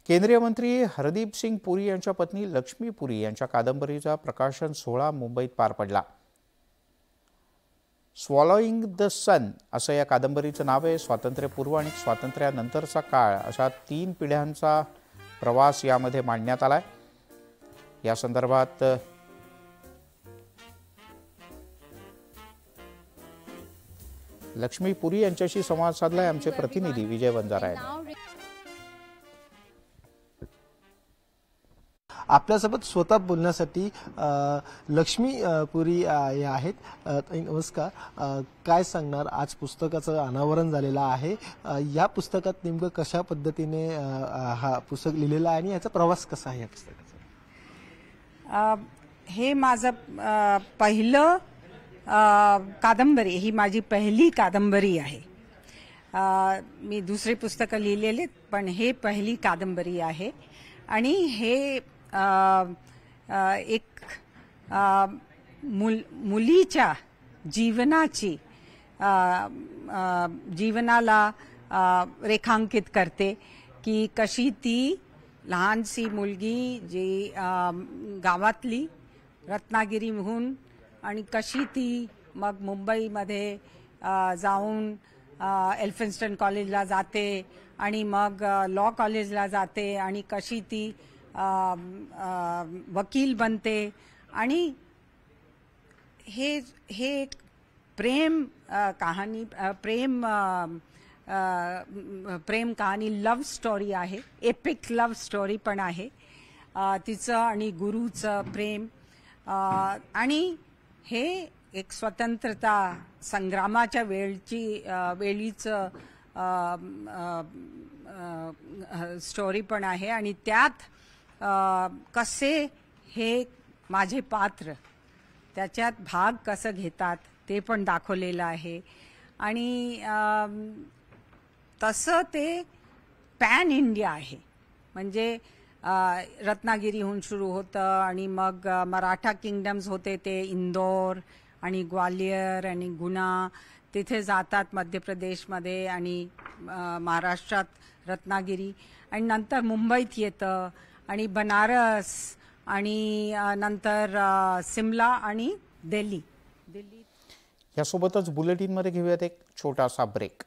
केंद्रीय मंत्री हरदीप सिंग पुरी यांच्या पत्नी लक्ष्मी पुरी यांच्या कादंबरीचा प्रकाशन सोहळा मुंबईत पार पडला। स्वॉलोइंग द सन असं या कादंबरीचं नाव आहे। स्वातंत्र्यपूर्व आणि स्वातंत्र्यानंतरचा काळ अशा 3 पिढ्यांचा प्रवास यामध्ये मांडण्यात आलाय। या संदर्भात लक्ष्मी पुरी यांच्याशी संवाद साधलाय आमचे प्रतिनिधी विजय वंजारा यांनी। आपल्यासोबत स्वतः बोलण्यासाठी लक्ष्मी पुरी या आहेत। नमस्कार, काय सांगणार? आज पुस्तकाचं अनावरण झालेलं आहे। या पुस्तकात नेमकं कशा पद्धतीने हा पुस्तक लिहिलेला आहे आणि याचा प्रवास कसा आहे या पुस्तकाचा? हे माझं पहिलं कादंबरी, ही माझी पहिली कादंबरी आहे। मी दुसरी पुस्तकं लिहिलेली पण हे पहिली कादंबरी आहे आणि हे एक मुलीच्या जीवनाची जीवनाला रेखांकित करते की कशी ती लहानशी मुलगी जी गावातली रत्नागिरीहून आणि कशी ती मग मुंबईमध्ये जाऊन एल्फिन्स्टन कॉलेजला जाते आणि मग लॉ कॉलेजला जाते आणि कशी ती वकील बनते आणि हे एक प्रेम कहाणी प्रेम कहाणी लव्ह स्टोरी आहे। एपिक लव्ह स्टोरी पण आहे तिचं आणि गुरुचं प्रेम आणि हे एक स्वतंत्रता संग्रामाच्या वेळीचं स्टोरी पण आहे आणि त्यात कसे हे माझे पात्र त्याच्यात भाग कसं घेतात ते पण दाखवलेलं आहे आणि तसं ते पॅन इंडिया आहे। म्हणजे रत्नागिरीहून सुरू होतं आणि मग मराठा किंगडम्स होते ते इंदौर आणि ग्वालियर आणि गुना तिथे जातात मध्य प्रदेशमध्ये आणि महाराष्ट्रात रत्नागिरी आणि नंतर मुंबईत येतं आणि बनारस आणि नंतर सिमला आणि दिल्ली। यासोबतच बुलेटिनमध्ये घेऊयात एक छोटासा ब्रेक।